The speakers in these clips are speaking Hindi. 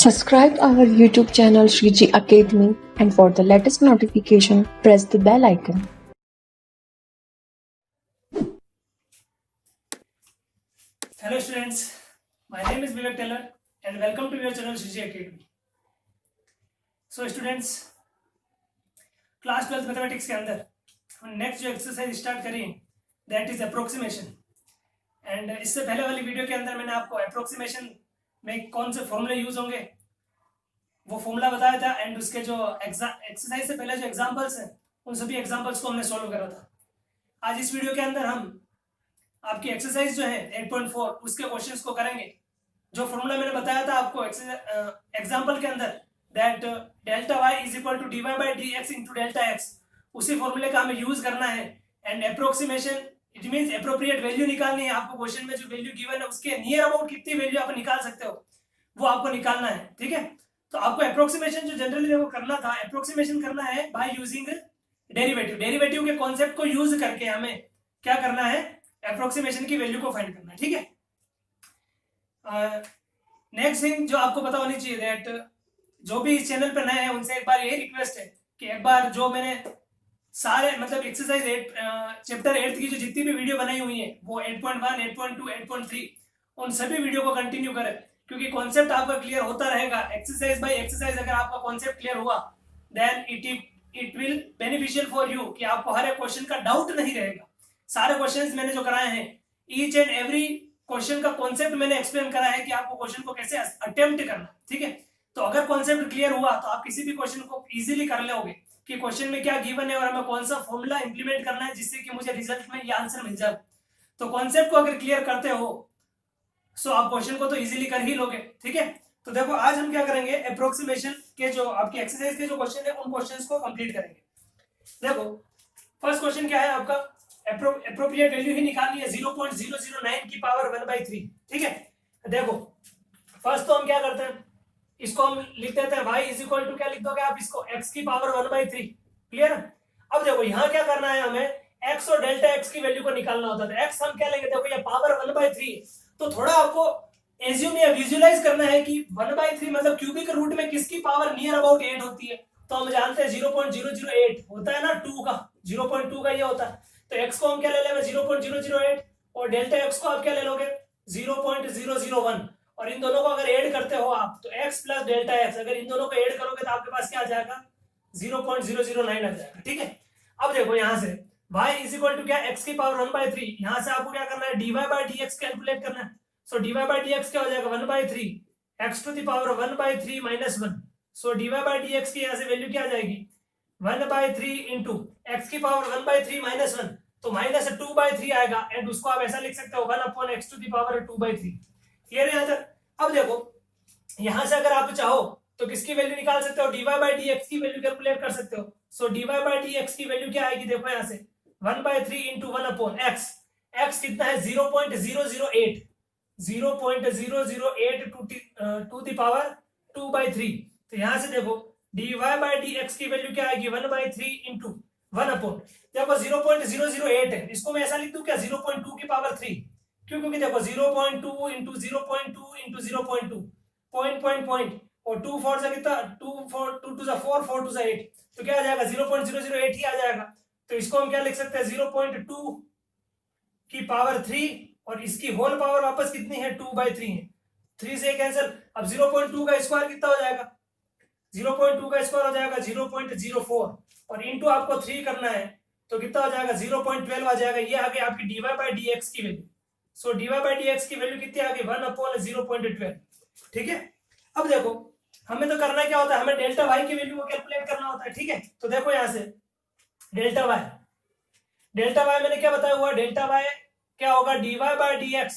Subscribe our YouTube channel Shriji Academy, and for the latest notification, press the bell icon. Hello students, my name is Vivek Taylor and welcome to your channel Shriji Academy. So students, class 12 mathematics के अंदर हम नेक्स्ट जो एक्सरसाइज स्टार्ट करें दैट इज अप्रोक्सीमेशन। एंड इससे पहले वाली वीडियो के अंदर मैंने आपको अप्रोक्सीमेशन में कौन से फॉर्मूले यूज होंगे वो फॉर्मूला बताया था, एंड उसके जो एक्सरसाइज से पहले जो एग्जांपल्स हैं उन सभी एग्जांपल्स को हमने सॉल्व करा था। आज इस वीडियो के अंदर हम आपकी एक्सरसाइज जो है 8.4 उसके क्वेश्चंस को करेंगे। जो फॉर्मूला मैंने बताया था आपको एग्जांपल के अंदर that delta y is equal to dy by d x into delta x, उसी फॉर्मूले का हमें यूज करना है। And approximation it means appropriate value निकालनी है। आपको क्वेश्चन में जो वैल्यू गिवन है उसके नियर अबाउट कितनी वैल्यू आप निकाल सकते हो वो आपको निकालना है, ठीक है। तो आपको अप्रोक्सीमेशन जो जनरली वो करना था, अप्रोक्सीमेशन करना है बाय यूजिंग डेरिवेटिव। डेरिवेटिव के कॉन्सेप्ट को यूज करके हमें क्या करना है, अप्रोक्सीमेशन की वैल्यू को फाइंड करना है, ठीक है। नेक्स्ट थिंग जो आपको पता होनी चाहिए दैट जो भी इस चैनल पर नए हैं उनसे एक बार यही रिक्वेस्ट है कि एक बार जो मैंने सारे मतलब एक्सरसाइज 8 चैप्टर 8 की जो जितनी भी वीडियो बनाई हुई है वो 8.1, 8.2, 8.3 उन सभी वीडियो को कंटिन्यू करें, क्योंकि कॉन्सेप्ट आपका क्लियर होता रहेगा। एक्सरसाइज बाय एक्सरसाइज अगर आपका कॉन्सेप्ट क्लियर हुआ then it will beneficial for you कि आपको हर एक क्वेश्चन का डाउट नहीं रहेगा। सारे क्वेश्चंस मैंने जो कराए हैं ईच एंड एवरी क्वेश्चन का कॉन्सेप्ट मैंने एक्सप्लेन करा है कि आपको क्वेश्चन को कैसे अटेम्प्ट करना, ठीक है। तो अगर कॉन्सेप्ट क्लियर हुआ तो आप किसी भी क्वेश्चन को इजीली कर लोगे कि क्वेश्चन में क्या गिवन है और हमें कौन सा फॉर्मूला इंप्लीमेंट करना है जिससे कि मुझे रिजल्ट में ये आंसर मिल जाए। तो कॉन्सेप्ट को अगर क्लियर करते हो सो आप क्वेश्चन को तो इजीली कर ही लोगे, ठीक है। तो देखो आज हम क्या करेंगे, अप्रोक्सीमेशन के जो आपकी एक्सरसाइज के जो क्वेश्चन है उन क्वेश्चंस को कंप्लीट करेंगे। देखो फर्स्ट क्वेश्चन क्या है आपका, एप्रोप्रिएट वैल्यू ही निकालनी है 0.009 की पावर 1/3, ठीक है। देखो फर्स्ट तो हम क्या करते हैं, इसको हम लिख देते हैं y इज इक्वल टू क्या लिख दोगे आप इसको x की पावर 1/3, क्लियर। अब देखो यहाँ क्या करना है, हमें x और डेल्टा x की वैल्यू को निकालना होता है। x हम क्या लेंगे, देखो ये पावर 1/3, तो थोड़ा आपको एज्यूम या विजुअलाइज करना है कि 1/3 मतलब क्यूबिक रूट में किसकी पावर नियर अबाउट 8 होती है। तो हम जानते हैं 0.008 होता है ना, 2 का 0.2 का ये होता है। तो x को हम क्या ले लेंगे 0.008 और डेल्टा x को आप क्या ले लोगे 0.001, और इन दोनों को अगर ऐड करते हो आप तो x प्लस डेल्टा x, अगर इन दोनों को ऐड करोगे तो आपके पास क्या आ जाएगा 0.009 आ जाएगा, ठीक है। अब देखो यहाँ से y इज इक्वल टू क्या, x की पावर 1/3, यहाँ से आपको क्या करना है dy बाई dx कैलकुलेट करना है। सो dy बाई dx क्या हो जाएगा 1/3 x to the power 1/3 minus 1। So dy by dx की यहाँ से वैल्यू क्या आ जाएगी 1/3 इंटू x की पावर 1/3 माइनस 1, तो माइनस 2/3 आएगा, एंड उसको आप ऐसा लिख सकते हो 1/x to the power 2/3, clear है यहाँ तक। अब देखो यहां से अगर आप चाहो तो किसकी वैल्यू निकाल सकते हो, dy बाई dx की वैल्यू कैलकुलेट कर सकते हो। सो dy बाई dx की वैल्यू क्या आएगी, देखो यहां से 1/3 इंटू 1/x, x कितना है 0.008, 0.008 टू द पावर 2/3। तो यहां से देखो dy बाई dx की वैल्यू क्या आएगी 1/3 इंटू 1/, देखो 0.008 है, इसको मैं ऐसा लिख दूं क्या 0.2 की पावर 3, क्यों, क्योंकि देखो 0.2 इंटू 0.2 इंटू 0.2 पॉइंट और 2 4 से कितना 2 4 2 टू 4 4 टू 8, तो क्या आ जाएगा 0.008 ही आ जाएगा। तो इसको हम क्या लिख सकते हैं 0.2 की पावर 3, और इसकी होल पावर वापस कितनी है 2/3 है, 3 से कैंसिल। अब 0.2 का स्क्वायर कितना हो जाएगा, 0.2 का स्क्वायर हो जाएगा 0.04, और इंटू आपको 3 करना है तो कितना हो जाएगा 0.12 आ जाएगा। ये आ गई आपकी dy बाई dx की value. So dy by dx की वैल्यू कितनी आ गई 1/0.12, ठीक है। अब देखो हमें तो करना क्या होता है, हमें डेल्टा y की वैल्यू को कैलकुलेट करना होता है, ठीक है। तो देखो यहां से डेल्टा y मैंने क्या बताया हुआ, डेल्टा y क्या होगा dy by dx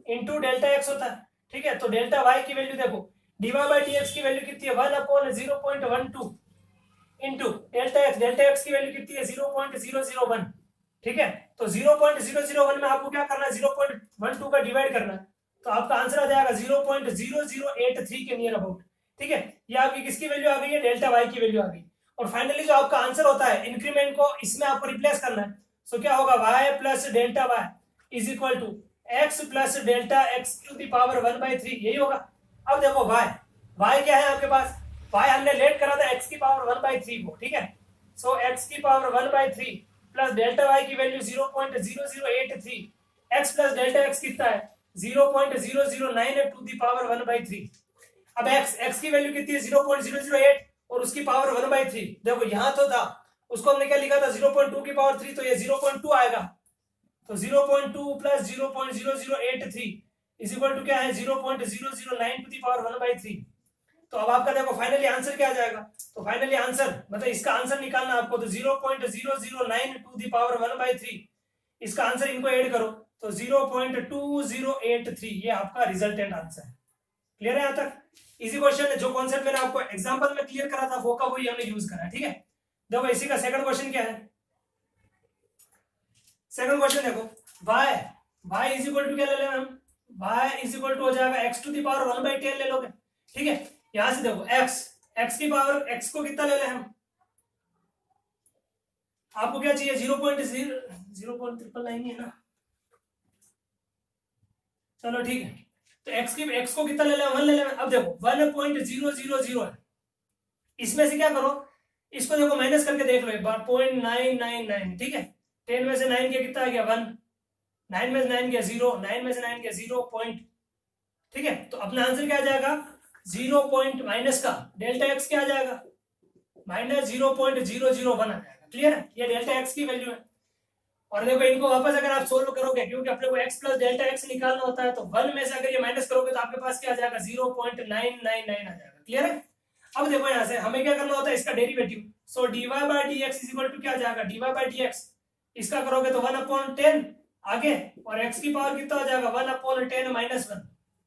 into delta x होता है, ठीक है। तो डेल्टा y की वैल्यू देखो dy बाई dx की वैल्यू कितनी है 1/0.12 इंटू डेल्टा x की वैल्यू कितनी है 0.001, ठीक है। तो 0.001 में आपको क्या करना है 0.12 का डिवाइड करना है, तो आपका आंसर आ जाएगा 0.0083 के नियर अबाउट, ठीक है। ये आपकी किसकी वैल्यू आ गई है, डेल्टा वाई की वैल्यू आ गई। और फाइनली जो आपका आंसर होता है इंक्रीमेंट को इसमें आपको रिप्लेस करना है। सो क्या होगा y plus delta y is equal to x plus delta x to the power 1/3, यही होगा। अब देखो y y क्या है आपके पास, y हमने लेट करा था x की पावर 1/3 को, ठीक है। सो x की पावर 1/3 प्लस डेल्टा y की value 0.0083, x plus delta x कितना है 0.009 टू दी पावर 1/3। अब x की वैल्यू कितनी है 0.008 और उसकी पावर 1/3। देखो यहाँ तो था, उसको हमने क्या लिखा था 0.2 की पावर 3, तो ये 0.2 आएगा। तो 0.2 प्लस 0.0083 इज इक्वल टू क्या है 0.009 टू दी पावर 1/3। तो अब आपका देखो फाइनली आंसर क्या आ जाएगा, तो फाइनली आंसर मतलब इसका आंसर निकालना आपको, तो 0.009 टू दी पावर 1/3, इसका आंसर इनको ऐड करो तो 0.2083, ये आपका रिजल्टेंट आंसर है। क्लियर है यहाँ तक? इजी क्वेश्चन है, जो कॉन्सेप्ट मैंने आपको एग्जांपल में क्लियर करा था वो का वही हमने यूज करा, ठीक है। देखो इसी का सेकंड क्वेश्चन क्या है, सेकंड क्वेश्चन देखो, y इज इक्वल टू क्या ले लेंगे हम, y इज इक्वल टू हो जाएगा x टू दी पावर 1/10 ले लोगे, ठीक है। यहां से देखो x की पावर x को कितना ले लें हम, आपको क्या चाहिए 0.009 है ना, चलो ठीक है। तो x को कितना ले लें 1 ले लें। अब देखो 1.000 है, इसमें से क्या करो, इसको देखो माइनस करके देख लो एक बार, 0.999, ठीक है। 10 में से 9 गया कितना आ गया 1, 9 में से 9 गया 0, 9 में से 9 गया 0 पॉइंट, ठीक है। तो अपना आंसर क्या आ जाएगा 0 पॉइंट माइनस का डेल्टा एक्स क्या आ जाएगा -0.001 आ जाएगा। क्लियर है, ये डेल्टा एक्स की वैल्यू है। और देखो इनको वापस अगर आप सोल्व करोगे, क्योंकि अपने को x प्लस डेल्टा एक्स निकालना होता है, तो 1 में से अगर ये माइनस करोगे तो आपके पास क्या आ जाएगा 0.999 आ जाएगा। क्लियर है। अब देखो यहाँ से हमें क्या करना होता है, इसका derivative. So dy bye dx is equal to क्या आ जाएगा dy बाय dx, इसका करोगे तो 1/10 आगे, और x की पावर कितना हो जाएगा 1/10 minus 1।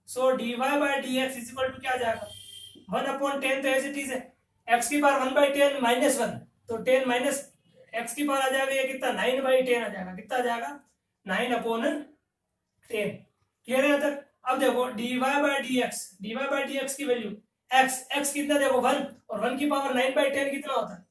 So dy bye dx is equal to क्या आ जाएगा 1/10, तो एज इट इज है, x की पावर 1/10 माइनस 1, तो 10 माइनस x की पावर आ जाएगा ये कितना 9/10 आ जाएगा, कितना आ जाएगा 9/10। क्लियर है यहाँ तक? अब देखो dy बाय dx की वैल्यू x कितना देखो 1, और 1 की पावर 9/10 कितना होता है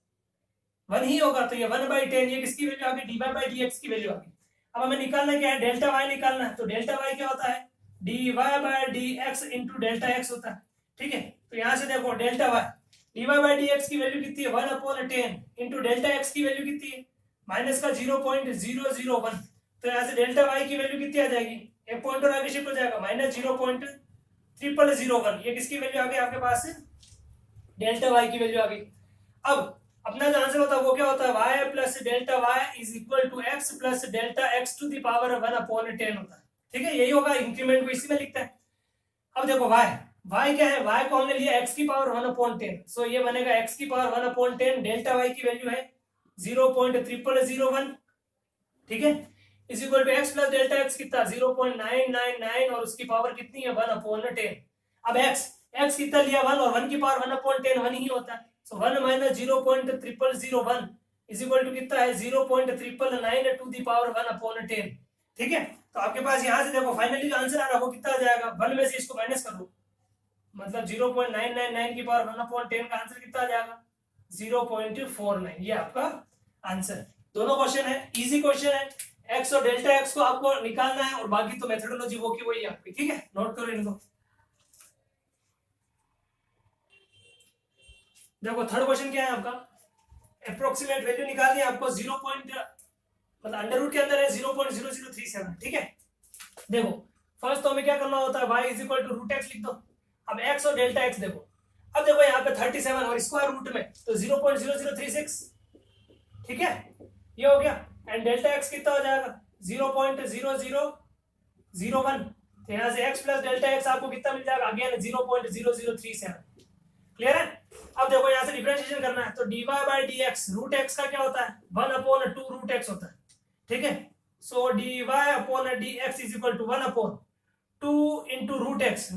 1 ही होगा, तो ये 1/10, ये किसकी वैल्यू आ गई dy बाय dx की वैल्यू आ गई। अब हमें निकालना क्या है, डेल्टा y निकालना है। तो डेल्टा y क्या होता है dy bye dx into delta x होता है, ठीक है। तो यहाँ से देखो delta y dy bye dx की वैल्यू कितनी है 1/10 इंटू डेल्टा x की वैल्यू कितनी है माइनस का 0.001। तो यहाँ से डेल्टा y की वैल्यू कितनी आ जाएगी, एक पॉइंट और आगे शिफ्ट हो जाएगा -0.0001। ये किसकी वैल्यू आ गई आपके पास डेल्टा y की वैल्यू आ गई। अब अपना जो आंसर होता है वो क्या होता है y plus delta y is equal to x plus delta x to the power 1/10 होता है, ठीक है। यही होगा, इंक्रीमेंट को इसी में लिखते हैं। अब देखो y क्या है, y को हमने लिया x की पावर 1/10, सो ये बनेगा x की पावर 1/10, डेल्टा y की वैल्यू है 0.0001, ठीक है, is equal to x plus delta x कितना 0.999, और उसकी पावर कितनी है 1/10। अब x कितना लिया 1, और 1 की पावर 1/10 1 ही होता है, सो 1 माइनस 0.0001 इज इक्वल टू कितना है 0.999 टू दी पावर 1/10, ठीक है। तो आपके पास यहां से देखो फाइनली जो आंसर आ रहा है वो कितना आ जाएगा 1 में से इसको माइनस करो, मतलब 0.999 की पावर 1/10 का आंसर कितना आ जाएगा 0.49, ये आपका आंसर। दोनों क्वेश्चन है, इजी क्वेश्चन है, एक्स और डेल्टा एक्स को आपको निकालना है, और बाकी तो मेथोडोलॉजी वो की वही आपकी, ठीक है। नोट करो इनको। देखो थर्ड क्वेश्चन क्या है आपका, अप्रोक्सीमेट वैल्यू निकालनी है आपको 0. मतलब अंडर रूट के अंदर है 0.0037, ठीक है। देखो फर्स्ट तो हमें क्या करना होता है y is equal to root x लिख दो। अब x और डेल्टा x देखो, अब देखो यहाँ पे 37 और स्क्वायर रूट में तो 0.0036, ठीक है, ये हो गया। एंड डेल्टा x कितना हो जाएगा 0.0001, तो यहाँ से x प्लस डेल्टा x आपको कितना मिल जाएगा अगेन 0.0037। क्लियर है। अब देखो यहाँ से डिफरेंशिएशन करना है, तो dy bye dx root x का क्या होता है 1/2 रूट x होता है, ठीक है। So dy upon dx is equal to 1/2 into root x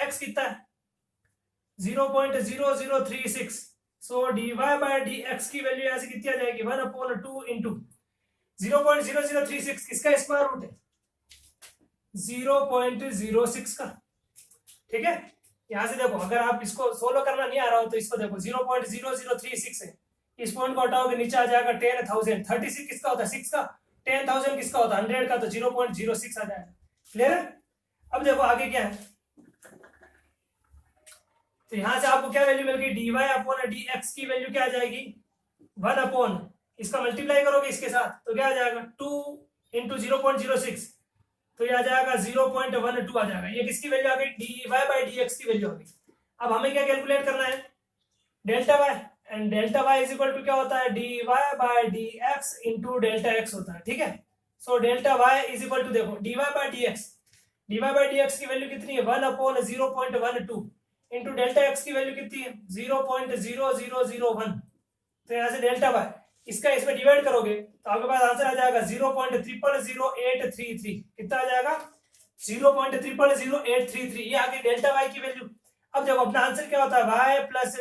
x कितना है 0.0036, सो dy बाय dx की वैल्यू यहाँ से कितनी आ जाएगी 1/2 इंटू 0.0036, किसका स्क्वायर रूट है 0.06 का, ठीक है। यहां से देखो अगर आप इसको सोल्व करना नहीं आ रहा हो तो इसको देखो 0.0036 है, इस पॉइंट को हटाओगे नीचे आ जाएगा 10,000, 36 किसका होता है 6 का, 10,000 किसका होता है 100 का, तो 0.06 आ जाएगा। क्लियर है। अब देखो आगे क्या है, तो यहाँ से आपको क्या वैल्यू मिल गई, dy अपॉन डी एक्स की वैल्यू क्या आ जाएगी 1 अपॉन, इसका मल्टीप्लाई करोगे इसके साथ तो क्या आ जाएगा 2 इंटू 0.06, तो ये आ जाएगा 0.12 आ जाएगा। ये किसकी वैल्यू आ गई, dy बाई डी एक्स की वैल्यू आ गई। अब हमें क्या कैलकुलेट करना है, delta y, and delta y is equal to क्या होता है, dy by d x into delta x होता है, ठीक है। So delta y is equal to, देखो dy बाई डी एक्स की वैल्यू कितनी है 1 अपॉन 0.12 इंटू डेल्टा एक्स की वैल्यू कितनी है 0.0001, तो यहाँ से डेल्टा वाई इसका इसमें डिवाइड करोगे तो आपके पास आंसर आ जाएगा 0.000833, कितना आ जाएगा 0.000833, ये आ गई डेल्टा वाई की वैल्यू। अब देखो अपना आंसर क्या होता है, y plus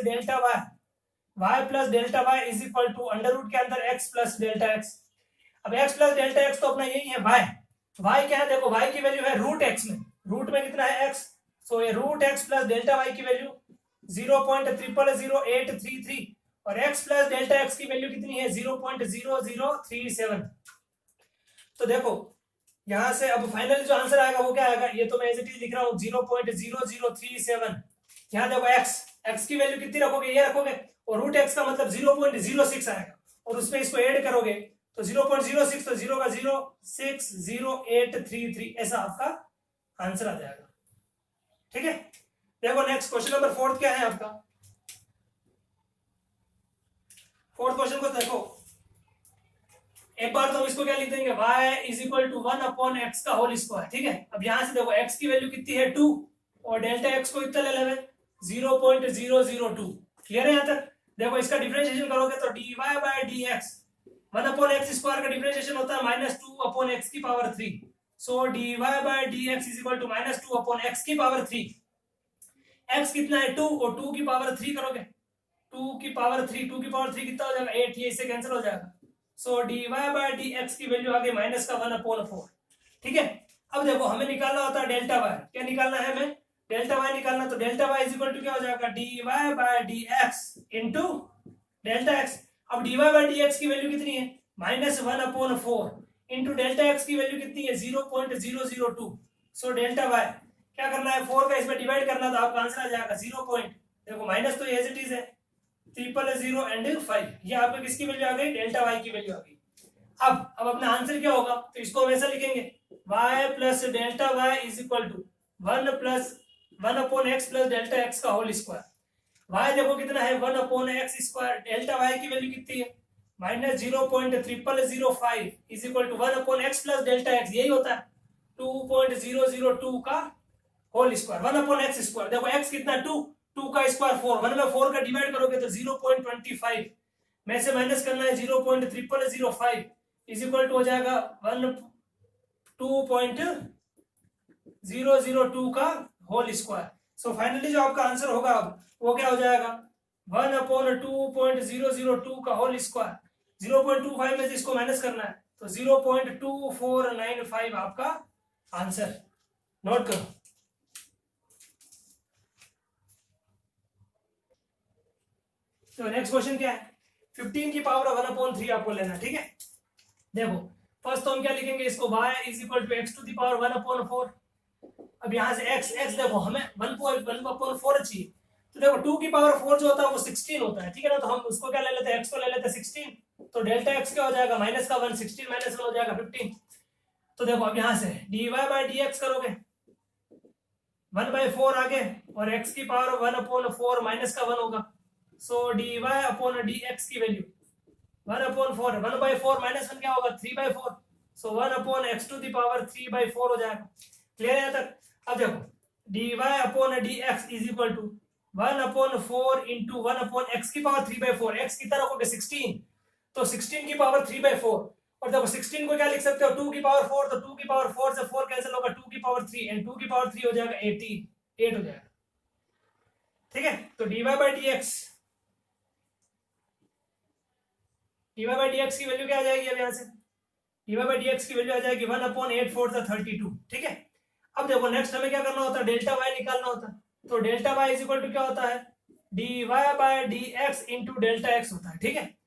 delta y is equal to under root के अंदर x प्लस डेल्टा एक्स। अब x प्लस डेल्टा एक्स तो अपना यही है y क्या है, देखो y की वैल्यू है रूट x में, रूट में कितना है x, सो ये root x plus delta y की वैल्यू 0.000833 और x प्लस डेल्टा x की वैल्यू कितनी है 0.0037। तो देखो यहां से अब फाइनल जो आंसर आएगा वो क्या आएगा, ये तो मैं एज इट इज लिख रहा हूँ 0.0037। यहाँ देखो x की वैल्यू कितनी रखोगे, ये रखोगे, और रूट x का मतलब 0.06 आएगा, और उसमें इसको ऐड करोगे तो 0.06, तो 0 का 0 60833, ऐसा आपका आंसर आ जाएगा, ठीक है। देखो नेक्स्ट क्वेश्चन नंबर 4 क्या है आपका, 4th क्वेश्चन को देखो, एक बार तो हम इसको क्या लिख देंगे, y is equal to 1 upon x का होल स्क्वायर, ठीक है। अब यहां से देखो x की वैल्यू कितनी है 2 और डेल्टा x को इतना ले लेंगे 0.002, क्लियर है यहाँ तक। देखो इसका डिफरेंशिएशन करोगे तो dy by d x 1 upon x square का डिफरेंशिएशन होता है -2 अपॉन एक्स की power 3, so dy by d x is equal to -2 upon x की पावर 3। x कितना है 2 और 2 की पावर 3 करोगे, 2 की पावर 3 कितना हो जाएगा 8, ये इससे कैंसिल हो जाएगा। So dy by d x की वैल्यू आ गई माइनस का 1 अपॉन 4, ठीक है। अब देखो हमें निकालना होता है डेल्टा वाई, क्या निकालना है हमें, डेल्टा वाई निकालना, तो delta y is equal to क्या हो जाएगा dy by d x into delta x. अब dy बाई डी एक्स की वैल्यू कितनी है -1 अपॉन 4 इंटू डेल्टा एक्स की वैल्यू कितनी है 0.002। सो डेल्टा वाई क्या करना है 4 का इसमें डिवाइड करना, तो आपका आंसर आ जाएगा 0 पॉइंट, देखो माइनस तो एज इट इज है 000 एंड 5, ये आपको किसकी वैल्यू आ गई, डेल्टा वाई की वैल्यू आ गई। अब अपना आंसर क्या होगा, तो इसको हम ऐसा लिखेंगे y plus delta y is equal to 1 plus 1 upon x plus delta x का होल स्क्वायर। y देखो कितना है 1 upon x square, delta y की वैल्यू कितनी है -0.0005 is equal to 1 upon x plus delta x, यही होता है 2.002 का whole square, 1 upon x square. देखो x कितना 2 का स्क्वायर 4, 1 में 4 का डिवाइड करोगे तो 0.25 में से माइनस करना है 0.0005 इज इक्वल टू हो जाएगा 2.002 का होल स्क्वायर। सो फाइनली जो आपका आंसर होगा अब वो क्या हो जाएगा 1 अपॉन 2.002 का होल स्क्वायर, 0.25 में से इसको माइनस करना है तो 0.2495 आपका आंसर, नोट करो। तो नेक्स्ट क्वेश्चन क्या है, 15 की पावर 1 अपॉन 3 आपको लेना, ठीक है। देखो फर्स्ट तो हम क्या लिखेंगे इसको, y is equal to x to the power 1 upon 4। अब यहाँ से x देखो हमें 1 अपॉन 4 चाहिए, तो देखो 2 की पावर 4 जो होता है वो 16 होता है, ठीक है ना। तो हम उसको क्या ले लेते हैं, x को ले लेते हैं 16, तो डेल्टा x क्या हो जाएगा माइनस का 1, 16 माइनस 1 हो जाएगा 15। तो देखो अब यहाँ से dy बाई डी एक्स करोगे 1/4 आगे और x की पावर 1 अपॉन 4 माइनस का 1 होगा, so dy upon d x की वैल्यू 1 अपॉन 4, 1/4 माइनस 1 क्या होगा 3/4, so 1 upon x to the power 3/4 हो जाएगा, क्लियर है यहाँ तक। अब देखो dy upon d x is equal to 1 upon 4 into 1 upon x की पावर 3/4, एक्स कितना रखोगे 16, तो 16 की पावर 3/4, और देखो 16 को क्या लिख सकते हो 2 की पावर 4, तो 2 की पावर 4 से 4 कैंसिल होगा 2 की पावर 3 एंड 2 की पावर 3 हो जाएगा 88 हो जाएगा, ठीक है। तो dy by d x dy by d x की वैल्यू क्या आ जाएगी, अब यहाँ से dy बाई डी एक्स की वैल्यू आ जाएगी 1 अपॉन 8 4 32, ठीक है। अब देखो नेक्स्ट हमें क्या करना होता है, डेल्टा y निकालना होता है, तो delta y is equal to क्या होता है dy by d x into delta x होता है, ठीक है।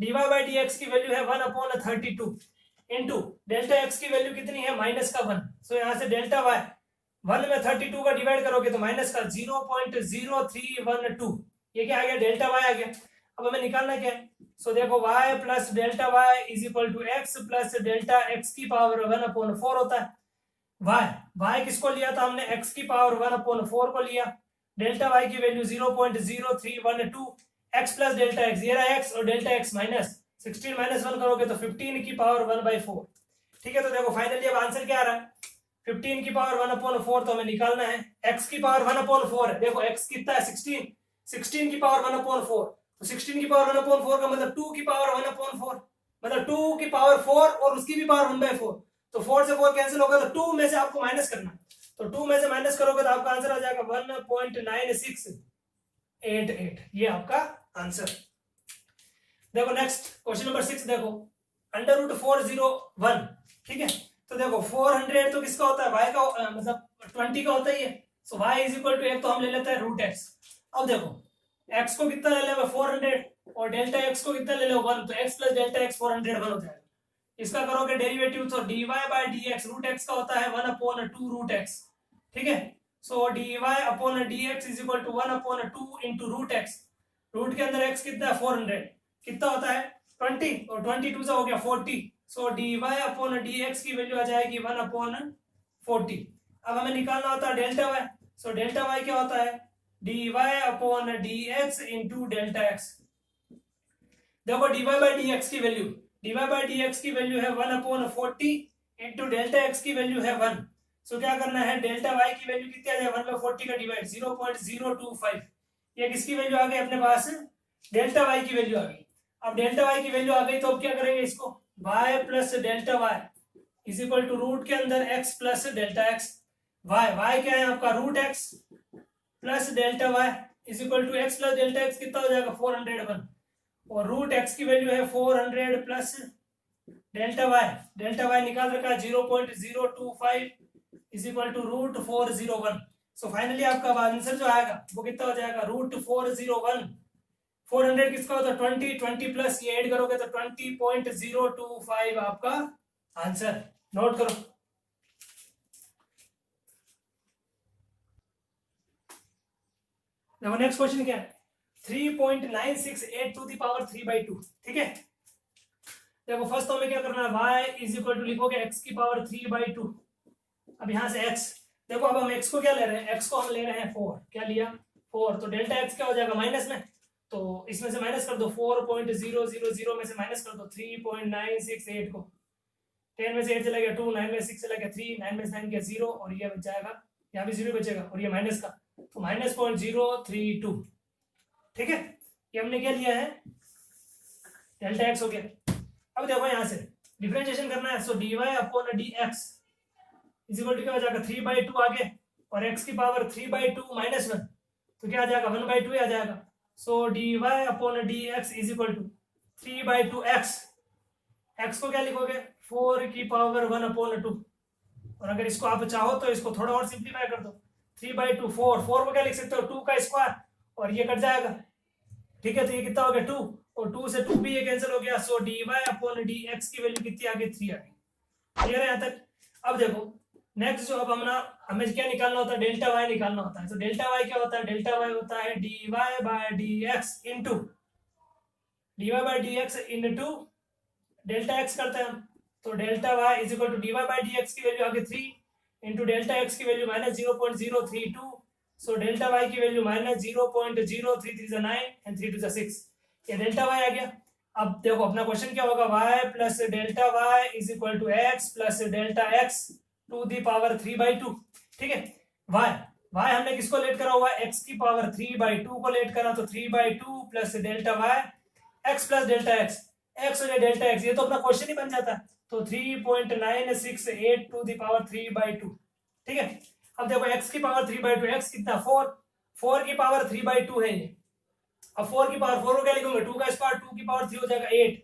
dy बाई डी एक्स की वैल्यू है 1 अपॉन 32 इंटू डेल्टा x की वैल्यू कितनी है -1, सो यहाँ से डेल्टा y 1 में 32 का डिवाइड करोगे तो माइनस का 0.0312, ये क्या आ गया, डेल्टा वाई आ गया। अब हमें निकालना क्या है, सो देखो y plus delta y is equal to x plus delta x की पावर 1/4 होता है। y किसको लिया था हमने, x की पावर 1/4 को लिया। डेल्टा y की value 0.0312, x plus delta x, ये रहा x और डेल्टा x माइनस 16 माइनस 1 करोगे तो 15 की पावर 1/4। ठीक है, तो देखो फाइनली अब आंसर क्या आ रहा है, 15 की पावर 1/4 तो हमें निकालना है, x की पावर 1/4 है, देखो x कितना है 16, 16 की पावर 1/4, तो 16 की पावर 1/4 का मतलब 2 की पावर 1/4, मतलब 2 की पावर 4 और उसकी भी पावर 1/4, तो 4 से 4 कैंसिल होगा, तो 2 में से आपको माइनस करना, तो 2 में से माइनस करोगे तो आपका आंसर आ जाएगा 1.9688, ये आपका आंसर। देखो नेक्स्ट क्वेश्चन नंबर 6 देखो, √401, ठीक है, तो देखो 400 तो किसका होता है, y का मतलब 20 का होता ही है, सो y इज इक्वल टू एक तो हम ले लेते हैं √x। अब देखो x को कितना ले लेंगे 400 और डेल्टा x को कितना ले लो 1, तो x प्लस डेल्टा x 400 1 हो जाएगा। इसका करोगे डेरिवेटिव तो dy बाय dx, √x का होता है 1/2 √x, ठीक है, so dy upon dx is equal to 1/2 into √x, root के अंदर x कितना है 400, कितना होता है 20 और 22 से हो गया 40, सो dy अपॉन dx की वैल्यू आ जाएगी 1/40। अब हमें निकालना होता है delta y, so delta y क्या होता है dy upon dx into delta x। देखो dy बाई dx की वैल्यू, dy बाई dx की वैल्यू है 1/40 इंटू डेल्टा x की वैल्यू है 1, सो क्या करना है, डेल्टा y की वैल्यू कितनी आ जाए 1/40 का डिवाइड 0.025, ये किसकी वैल्यू आ गई अपने पास, डेल्टा y की वैल्यू आ गई। अब डेल्टा y की वैल्यू आ गई तो अब क्या करेंगे इसको, y plus delta y is equal to root के अंदर x plus delta x, y क्या है आपका √x plus delta y is equal to x plus delta x कितना हो जाएगा 401, और √x की वैल्यू है 400 प्लस डेल्टा y निकाल रखा है 0.025 is equal to √401, so finally आपका आंसर जो आएगा वो कितना हो जाएगा √401। 400 किसका होता है 20 प्लस ये ऐड करोगे तो 20.025 आपका आंसर, नोट करो। देखो नेक्स्ट क्वेश्चन क्या है, 3.968 टू द पावर 3/2, ठीक है, देखो फर्स्ट तो हमें क्या करना है, y इज इक्वल टू लिखोगे x की पावर 3/2, अब यहां से x, देखो अब हम x को क्या ले रहे हैं, x को हम ले रहे हैं 4, क्या लिया 4, तो डेल्टा x क्या हो जाएगा माइनस में, तो इसमें से माइनस कर दो 4.000 में से माइनस कर दो 3.968 को, 10 में से 8 चला गया 2, 9 में 6 चला गया 3, 9 में से 9 गया 0 और ये बच जाएगा, यहाँ भी 0 बचेगा और ये माइनस का, तो -0.032, ठीक है, ये हमने क्या लिया है डेल्टा x हो गया। अब देखो यहाँ से डिफरेंशिएशन करना है, so dy upon dx is equal to क्या हो जाएगा 3/2 आगे और x की पावर 3/2 माइनस 1, तो क्या आ जाएगा 1/2 आ जाएगा, so dy upon dx is equal to 3/2x, x को क्या लिखोगे 4 की पावर 1/2, और अगर इसको आप चाहो तो इसको थोड़ा और सिंप्लीफाई कर दो 3/2, 4 को क्या लिख सकते हो 2 का स्क्वायर और ये कट जाएगा, ठीक है, तो ये कितना हो गया 2 और 2 से 2 भी ये कैंसिल हो गया, सो dy अपॉन dx की वैल्यू कितनी आ गई 3 आ गई, क्लियर है यहाँ तक। अब देखो नेक्स्ट जो अब हमें क्या निकालना होता है, डेल्टा y निकालना होता है, तो डेल्टा y क्या होता है, डेल्टा y होता है dy bye dx into delta x करते हैं हम, तो delta y is equal to dy bye dx की वैल्यू आ गई 3 इंटू डेल्टा x की वैल्यू -0.032, सो डेल्टा y की वैल्यू -0.0339 एंड 3 to the 6, ये डेल्टा y आ गया। अब देखो अपना क्वेश्चन क्या होगा, y plus delta y is equal to x plus delta x to the power 3/2, ठीक है, y हमने किसको लेट करा हुआ है, x की पावर 3/2 को लेट करा, तो 3/2 plus delta y x plus delta x, x और डेल्टा x, ये तो अपना क्वेश्चन ही बन जाता है, तो 3.968 टू दी पावर 3/2, ठीक है। अब देखो x की पावर 3/2, x कितना 4 की पावर 3/2 है ये, अब 4 की पावर 4 को क्या लिखूंगा 2 का स्क्वायर 2 की पावर 3 हो जाएगा 8,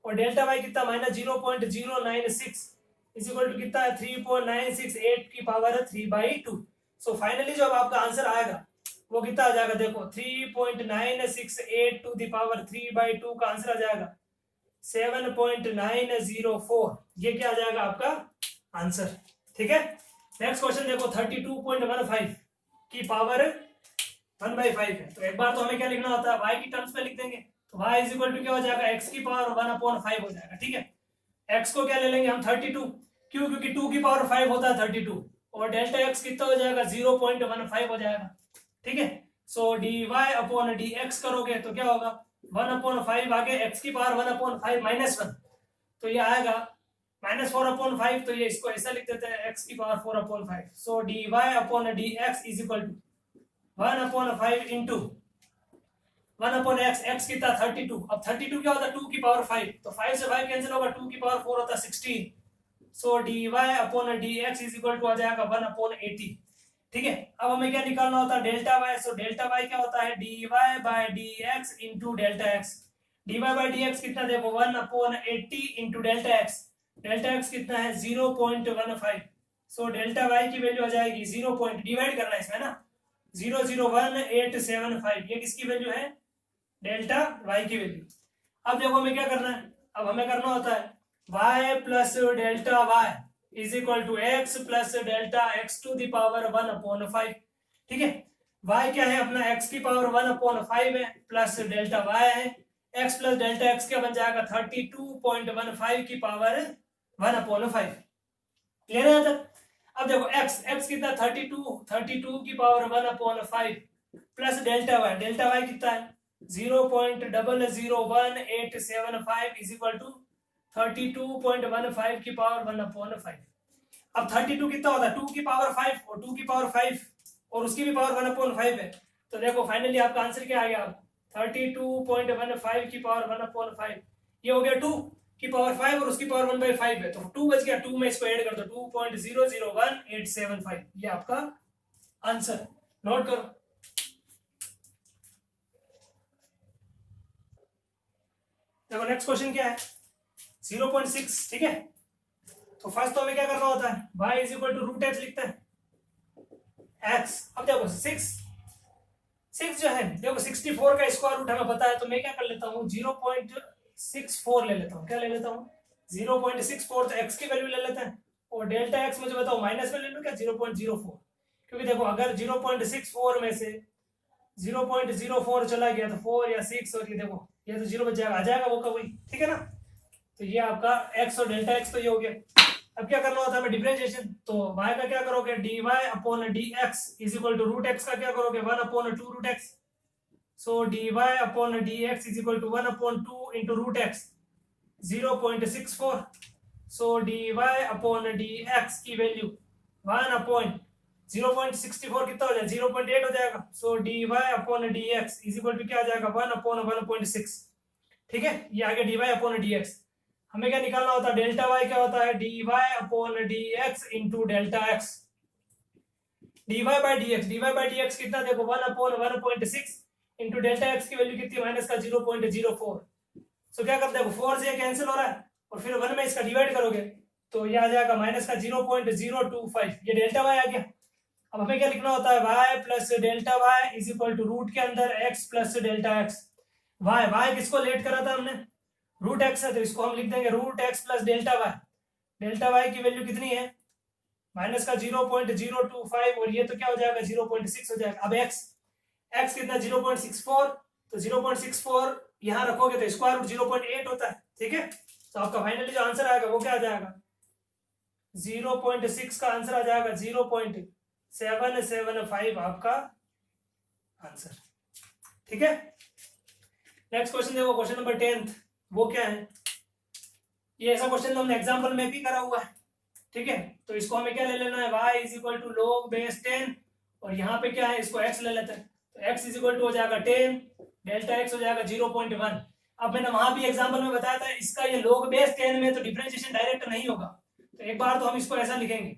और डेल्टा y कितना -0.096 इज इक्वल टू कितना है 3.968 की पावर 3/2, सो फाइनली जो अब आपका आंसर आएगा वो कितना आ जाएगा, देखो 3.968 टू दी पावर 3/2 का आंसर आ जाएगा 7.904, ये क्या आ जाएगा आपका आंसर, ठीक है। नेक्स्ट क्वेश्चन देखो 32.15 की पावर 1/5 है। तो एक बार तो हमें क्या लिखना होता है, y की टर्म्स में लिख देंगे। तो y इज इक्वल टू क्या हो जाएगा, x की पावर 1/5 हो जाएगा। ठीक है, x को क्या ले लेंगे हम 32, क्यों, क्योंकि 2 की पावर 5 होता है 32, और डेल्टा x कितना हो जाएगा 0.15 हो जाएगा। ठीक है, सो dy अपॉन dx करोगे तो क्या होगा 1/5, आगे x की पावर 1/5 -1, तो ये आएगा -4/5। तो ये इसको ऐसा लिख देते हैं x की power 4/5। So dy upon dx is equal to 1/5 into 1/x, x कितना 32। अब 32 क्या होता है 2 की पावर 5, तो 5 से 5 कैंसिल होगा, 2 की पावर 4 होता है 16। So dy upon dx is equal to आ जाएगा 1/80। ठीक है, अब हमें क्या निकालना होता है delta y। So delta y क्या होता है dy bye dx into delta x। dy bye dx कितना देखो 1/80 into delta x। Delta x कितना है 0.15। सो डेल्टा y की वैल्यू आ जाएगी 0 डिवाइड करना है इसमें ना, 0.01875। ये किसकी वैल्यू है, डेल्टा y की वैल्यू। अब देखो हमें क्या करना है, अब हमें करना होता है y plus delta y is equal to x plus delta x to the power 1/5। ठीक है, y क्या है अपना x की पावर 1/5 है, प्लस डेल्टा y है, x प्लस डेल्टा x क्या बन जाएगा 32.15 की पावर 1/5। क्लियर है तक। अब देखो x कितना 32 की पावर 1/5 प्लस डेल्टा y कितना है 0.001875 इज इक्वल टू 32.15 की पावर 1/5। अब 32 कितना होता है 2 की पावर 5 और 2 की पावर 5 और उसकी भी पावर 1/5 है। तो देखो फाइनली आपका आंसर क्या आ गया, 32.15 की पावर 1/5, ये हो गया 2 की पावर 5 और उसकी पावर 1/5 है, तो 2 बच गया, 2 में इसको ऐड कर दो 2.001875, ये आपका आंसर। नोट करो। देखो नेक्स्ट क्वेश्चन क्या है 0.6। ठीक है, तो फर्स्ट तो हमें क्या करना होता है y is equal to root x लिखते हैं x। अब देखो 6 जो है देखो 64 का स्क्वायर रूट हमें पता है, तो मैं क्या कर लेता हूँ 0.64 ले लेता हूँ। क्या ले लेता हूँ 0.64, तो x की वैल्यू ले लेते हैं, और डेल्टा x मुझे बताओ माइनस में ले लूँ क्या 0.04, क्योंकि देखो अगर 0.64 में से 0.04 चला गया तो 4 या 6, और ये देखो ये तो 0 बच जाएगा, आ जाएगा वो का वही। ठीक है ना, तो ये आपका x और डेल्टा x तो ये हो गया। अब क्या करना होता है हमें डिफरेंशिएशन, तो y का क्या करोगे dy upon dx is equal to root x का क्या करोगे 1/2 root x। So dy upon dx is equal to 1/2 into root x 0.64। So dy upon dx की वैल्यू 0.64 कितना हो जाएगा 0.8 हो जाएगा। So dy upon dx is equal to क्या आ जाएगा 1/1.6। ठीक है, ये आ गया dy अपॉन dx। हमें क्या निकालना होता है डेल्टा y क्या होता है dy upon dx into delta x। dy bye dx कितना देखो 1/1.6 इंटू डेल्टा x की वैल्यू कितनी माइनस का 0.04। सो क्या करते हैं 4 से ये कैंसिल हो रहा है और फिर 1 में इसका डिवाइड करोगे तो ये आ जाएगा माइनस का 0.025, ये डेल्टा y आ गया। अब हमें क्या लिखना होता है y plus delta y is equal to root के अंदर x plus delta x। y किसको लेट करा था हमने रूट x है, तो इसको हम लिख देंगे root x plus delta y की वैल्यू कितनी है माइनस का 0.025, और ये तो क्या हो जाएगा 0.6 हो जाएगा। अब x कितना 0.64, तो 0.64 यहाँ रखोगे तो स्क्वायर रूट 0.8 होता है। ठीक है, तो आपका फाइनली जो आंसर आएगा वो क्या आ जाएगा 0.6 का आंसर आ जाएगा 0.775 आपका आंसर। ठीक है, नेक्स्ट क्वेश्चन देखो क्वेश्चन नंबर 10, वो क्या है, ये ऐसा क्वेश्चन हमने एग्जांपल में भी करा हुआ है। ठीक है, तो इसको हमें क्या ले लेना है y is equal to log base 10, और यहाँ पे क्या है इसको x ले लेते हैं, तो x इज इक्वल टू हो जाएगा 10, डेल्टा x हो जाएगा 0.1। अब मैंने वहां भी एग्जांपल में बताया था इसका ये log बेस 10 में तो डिफरेंशिएशन डायरेक्ट नहीं होगा, तो एक बार तो हम इसको ऐसा लिखेंगे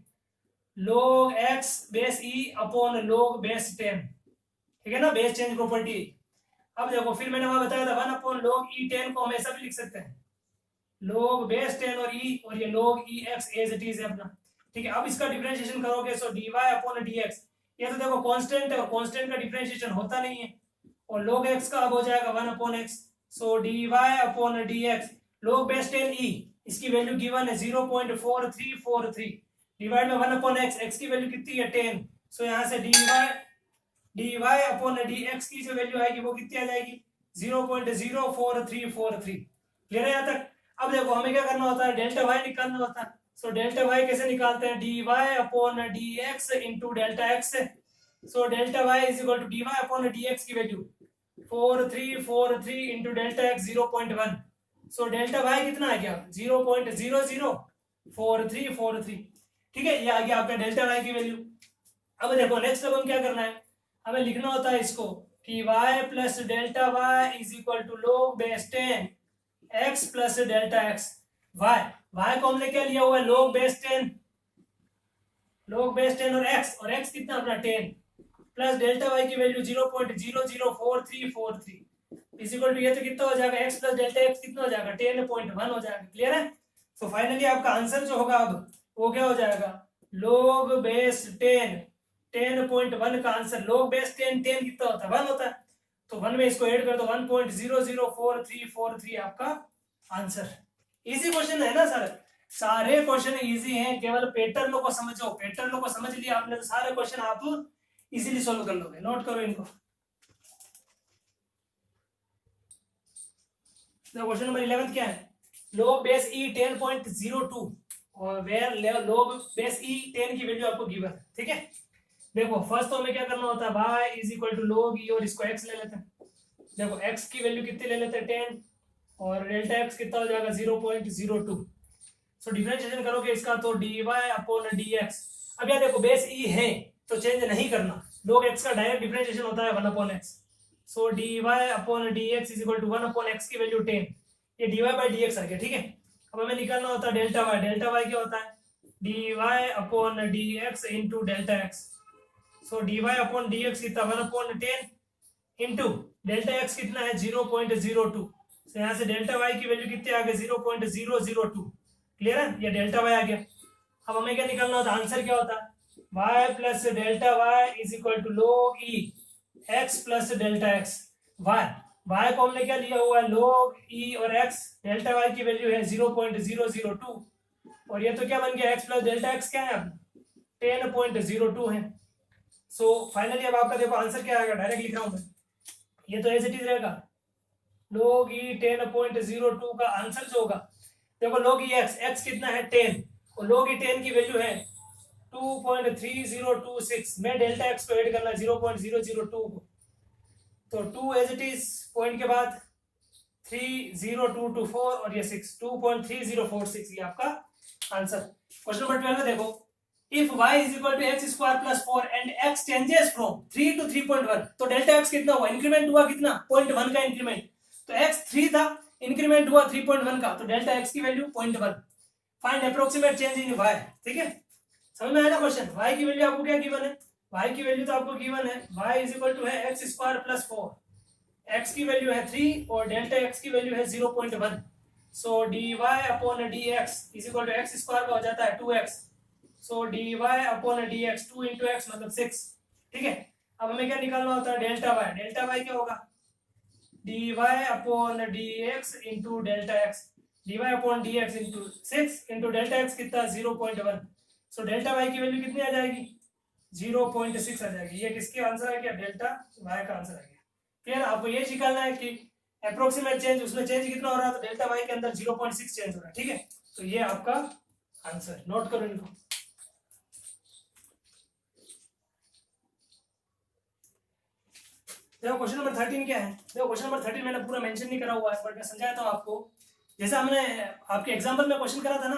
log x base e upon log base 10। ठीक है ना, बेस चेंज प्रॉपर्टी। अब देखो फिर मैंने वहां बताया था 1 log e10 को हम ऐसा भी लिख सकते हैं log बेस 10 और e, और ये log ex as it is है अपना। ठीक है, अब इसका डिफरेंशिएशन करोगे सो dy अपॉन dx, ये तो देखो कांस्टेंट है और कांस्टेंट का डिफरेंशिएशन होता नहीं है, और log x का अब हो जाएगा 1/x। सो dy upon dx log base 10 e, इसकी वैल्यू गिवन है 0.4343 डिवाइड में 1 अपॉन एक्स, एक्स की वैल्यू कितनी है 10, सो यहाँ से dy अपॉन dx की जो वैल्यू आएगी वो कितनी आ जाएगी 0.04343। क्लियर है यहाँ तक। अब देखो हमें क्या करना होता है, डेल्टा y निकालना होता है। सो डेल्टा y कैसे निकालते हैं, dy upon dx into delta x से। So delta y is equal to dy upon dx की value 4343 into delta x 0.1। So delta y कितना आ गया 0.004343। ठीक है, ये आ गया आपका डेल्टा y की वैल्यू। अब देखो नेक्स्ट अब हम क्या करना है, हमें लिखना होता है इसको कि y plus delta y is equal to log base 10 x plus delta x। y को हमने क्या लिया हुआ है log बेस 10 और x कितना अपना 10 प्लस डेल्टा y की वैल्यू 0.004343 इज इक्वल टू ये तो कितना हो जाएगा x प्लस डेल्टा x कितना हो जाएगा 10.1 हो जाएगा। क्लियर है। सो फाइनली आपका आंसर जो होगा अब वो क्या हो जाएगा log बेस 10.1 का आंसर। log बेस 10 कितना होता है 1 होता है, तो 1 में इसको ऐड कर दो 1.004343 आपका आंसर। इजी क्वेश्चन है ना सर, सारे क्वेश्चन इजी हैं, केवल पैटर्न को समझो। पैटर्न को समझ लिया आपने तो सारे क्वेश्चन आप इजीली सॉल्व कर लोगे। नोट करो इनको। तो क्वेश्चन नंबर 11 क्या है, log बेस e 10.02 और वेयर log बेस e 10 की वैल्यू आपको गिवन है। ठीक है, देखो फर्स्ट तो हमें क्या करना होता है y is equal to log e और इसको x ले लेते हैं। देखो x की वैल्यू कितनी ले लेते हैं 10 और डेल्टा x कितना हो जाएगा 0.02। सो डिफरेंशिएशन करोगे इसका तो dy अपॉन dx। अब यार देखो बेस e है तो चेंज नहीं करना, log x का डायरेक्ट डिफरेंशिएशन होता है 1 upon x। So dy upon dx is equal to 1 upon x की वैल्यू 10, ये dy बाय dx आ गया। ठीक है, अब हमें निकालना होता है डेल्टा y। डेल्टा y क्या होता है dy upon dx into delta x। So dy upon dx कितना 1 अपॉन 10 इंटू डेल्टा x कितना है 0.02। सो यहाँ से डेल्टा y की वैल्यू कितनी आ गई 0.002। क्लियर है, ये डेल्टा y आ गया। अब हमें क्या निकालना होता है, आंसर क्या होता है y plus delta y is equal to log e x plus delta x। y को हमने क्या लिया हुआ है log e और x, डेल्टा y की वैल्यू है 0.002 और ये तो क्या बन गया x प्लस डेल्टा x क्या है 10.02 है। सो फाइनली अब आपका देखो आंसर क्या आएगा, डायरेक्ट लिख रहा हूं मैं, ये तो एज इट इज रहेगा log e 10.02 का आंसर जो होगा देखो log e x कितना है 10 और log e 10 की वैल्यू है 2.3026 में डेल्टा x को ऐड करना 0.002 को, तो 2 एज इट इज पॉइंट के बाद 30224 और ये 6 2.3046 ये आपका आंसर। क्वेश्चन नंबर 12 में देखो if y is equal to x square plus 4 and x changes from 3 to 3.1 तो डेल्टा x कितना हुआ, इंक्रीमेंट हुआ कितना 0.1 का इंक्रीमेंट, तो x 3 था इंक्रीमेंट हुआ 3.1 का, तो डेल्टा x की value 0.1। Find approximate change in y। ठीक है, समझ में आया ना क्वेश्चन। y की वैल्यू आपको क्या गिवन है, y की वैल्यू तो आपको गिवन है y इज इक्वल टू है x स्क्वायर प्लस 4, x की वैल्यू है 3 और डेल्टा x की वैल्यू है 0.1। So dy upon dx is equal to x square का हो जाता है 2x। So dy upon dx 2 into x मतलब 6। ठीक है, अब हमें क्या निकालना होता है डेल्टा y। डेल्टा y क्या होगा dy upon dx into delta x, dy upon dx into 6 into delta x कितना 0.1। सो डेल्टा y की वैल्यू कितनी आ जाएगी 0.6 आ जाएगी। ये किसके आंसर आ गया डेल्टा y का आंसर आ गया। फिर आपको ये निकालना है कि अप्रोक्सीमेट चेंज उसमें चेंज कितना हो रहा है, तो डेल्टा y के अंदर 0.6 चेंज हो रहा है। ठीक है, तो ये आपका आंसर। नोट करो इनको। देखो क्वेश्चन नंबर 13 क्या है, देखो क्वेश्चन नंबर 13 मैंने पूरा मेंशन नहीं करा हुआ है बट मैं समझाता हूँ आपको। जैसे हमने आपके एग्जांपल में क्वेश्चन करा था ना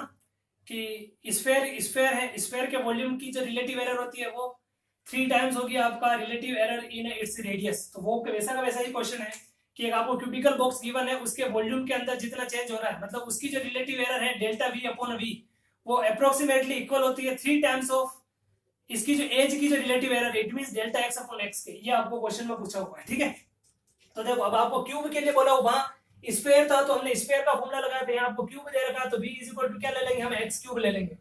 कि स्फेयर है, स्फेयर के वॉल्यूम की जो रिलेटिव एरर होती है वो 3 टाइम्स होगी आपका relative error in its radius. तो वो वैसा का वैसा ही क्वेश्चन है कि एक आपको क्यूबिकल बॉक्स गिवन है, उसके वॉल्यूम के अंदर जितना चेंज हो रहा है मतलब उसकी जो रिलेटिव एरर है डेल्टा वी अपॉन वी वो अप्रोक्सीमेटली इक्वल होती है 3 टाइम्स ऑफ इसकी जो एज की जो relative error it means delta x upon x के। ये आपको क्वेश्चन में पूछा हुआ है। ठीक है, तो देखो अब आपको क्यूब के लिए बोला हुआ, वहां स्फीयर था तो हमने स्फीयर का फॉर्मूला लगाया था, यहाँ आपको क्यूब दे रखा तो v इज इक्वल टू क्या ले लेंगे हम एक्स क्यूब ले लेंगे।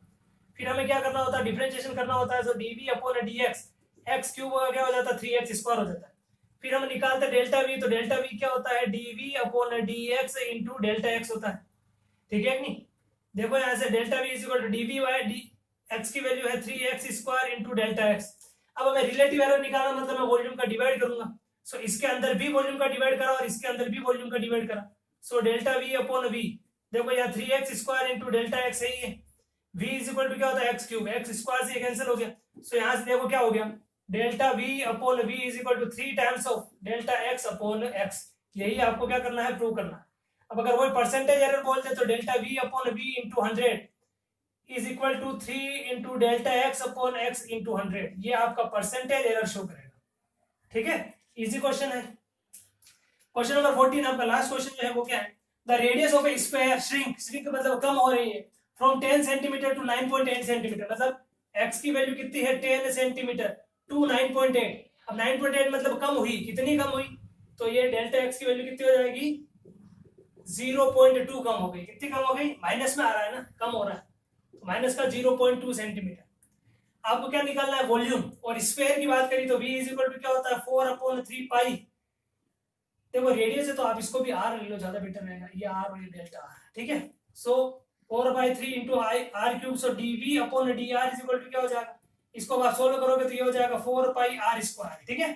फिर हमें क्या करना होता है डिफरेंशिएशन करना होता है, तो dv upon dx x cube क्या हो जाता है 3x स्क्वायर हो जाता है। फिर हम निकालते डेल्टा v, तो डेल्टा v क्या होता है dv upon dx into delta x होता है। ठीक है नहीं, देखो यहाँ से delta v is equal to dv by x की वैल्यू है 3x square into delta x. अब हमें रिलेटिव एरर निकालना, मतलब मैं वॉल्यूम का डिवाइड करूंगा। सो इसके अंदर भी वॉल्यूम का डिवाइड करा और इसके अंदर भी वॉल्यूम का डिवाइड करा। So delta v upon v, देखो यहाँ 3x square into delta x सही है। v इज इक्वल टू क्या होता है एक्स क्यूब, एक्स स्क्वायर से कैंसिल हो गया। सो यहाँ से देखो क्या हो गया, delta v upon v is equal to 3 times of delta x upon x। यही आपको क्या करना है, प्रूव करना है। अब अगर वही परसेंटेज एरर बोलते तो delta v upon v into 100 is equal to 3 into delta x upon x into 100। ये आपका परसेंटेज एरर शो करेगा। ठीक है, इजी क्वेश्चन है। क्वेश्चन नंबर 14 आपका लास्ट क्वेश्चन जो है वो क्या है, the radius of a square shrink, shrink मतलब कम हो रही है, फ्रॉम 10 सेंटीमीटर टू 9.8 सेंटीमीटर। मतलब x की वैल्यू कितनी है 10 सेंटीमीटर टू 9.8। अब 9.8 मतलब कम हुई, कितनी कम हुई, तो ये डेल्टा x की वैल्यू कितनी हो जाएगी 0.2 कम हो गई। कितनी कम हो गई, माइनस में आ रहा है ना, कम हो रहा है, तो माइनस का 0.2 सेंटीमीटर। आपको क्या निकालना है, वॉल्यूम। और स्क्वायर की बात करी तो v इज इक्वल टू क्या होता है 4/3 पाई। देखो रेडियस है तो आप इसको भी r ले लो, ज्यादा बेटर रहेगा, ये r और ये डेल्टा r। ठीक है, so 4/3 into r cube, so dv upon dr is equal to क्या हो जाएगा, इसको आप सोल्व करोगे तो ये हो जाएगा 4 पाई r स्क्वायर। ठीक है,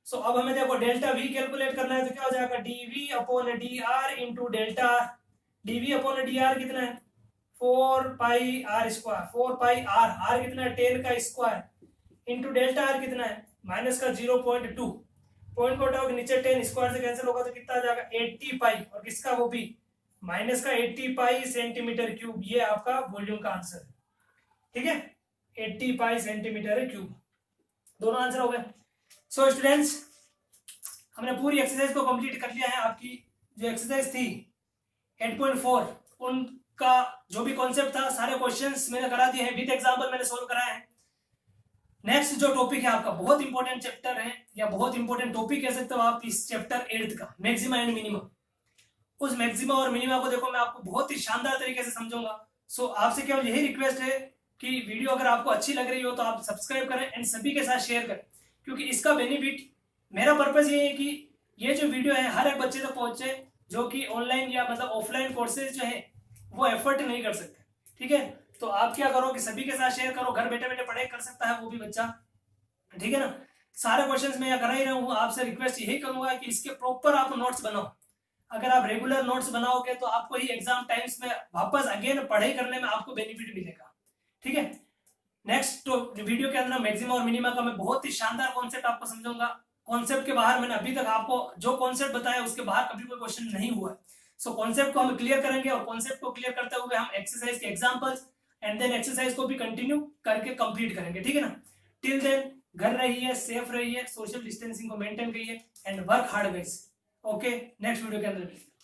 सो अब हमें देखो डेल्टा v कैलकुलेट करना है तो क्या हो जाएगा dv upon dr into delta r। dv upon dr कितना है 4 पाई r स्क्वायर, 4 पाई r कितना है 10 का स्क्वायर इंटू डेल्टा r कितना है माइनस का 0.2। पॉइंट को उठाओगे नीचे 10 स्क्वायर से कैंसिल होगा तो कितना आ जाएगा 80 पाई, और किसका वो भी माइनस का 80 पाई सेंटीमीटर क्यूब। ये आपका वॉल्यूम का आंसर है। ठीक है, 80 पाई सेंटीमीटर क्यूब, दोनों आंसर हो गए। सो स्टूडेंट्स, हमने पूरी एक्सरसाइज को कंप्लीट कर लिया है। आपकी जो एक्सरसाइज थी 8.4 उनका जो भी कॉन्सेप्ट था, सारे क्वेश्चंस मैंने करा दिए हैं, विद एग्जांपल मैंने सोल्व कराए हैं। नेक्स्ट जो टॉपिक है आपका बहुत इंपॉर्टेंट चैप्टर है, या बहुत इंपॉर्टेंट टॉपिक कह सकते हो आप, इस चैप्टर 8 का मैक्सिमा एंड मिनिमा। उस मैक्सिमा और मिनिमा को देखो मैं आपको बहुत ही शानदार तरीके से समझूंगा। सो आपसे केवल यही रिक्वेस्ट है कि वीडियो अगर आपको अच्छी लग रही हो तो आप सब्सक्राइब करें एंड सभी के साथ शेयर करें, क्योंकि इसका बेनिफिट, मेरा पर्पज ये है कि ये जो वीडियो है हर एक बच्चे तक पहुंचे जो कि ऑनलाइन या मतलब ऑफलाइन कोर्सेज जो है वो एफर्ट नहीं कर सकते। ठीक है, तो आप क्या करो कि सभी के साथ शेयर करो, घर बैठे बैठे पढ़ाई कर सकता है वो भी बच्चा। ठीक है ना, सारे क्वेश्चंस मैं करा ही रहा हूँ। आपसे रिक्वेस्ट यही करूंगा कि इसके प्रॉपर आप नोट्स बनाओ। अगर आप रेगुलर नोट्स बनाओगे तो आपको ही एग्जाम टाइम्स में वापस अगेन पढ़ाई करने में आपको बेनिफिट मिलेगा। ठीक है, नेक्स्ट तो वीडियो के अंदर मैक्सिमा और मिनिमा का मैं बहुत ही शानदार कॉन्सेप्ट आपको समझाऊंगा। कॉन्सेप्ट के बाहर मैंने अभी तक आपको जो कॉन्सेप्ट बताया उसके बाहर कभी कोई क्वेश्चन नहीं हुआ है। सो कॉन्सेप्ट को हम क्लियर करेंगे, और कॉन्सेप्ट को क्लियर करते हुए हम एक्सरसाइज के एग्जांपल्स एंड देन एक्सरसाइज को भी कंटिन्यू करके कंप्लीट करेंगे। ठीक है ना, टिल देन घर रहिए, सेफ रहिए, सोशल डिस्टेंसिंग को मेंटेन करिए and work hard guys. Okay, next video के अंदर मिलेंगे।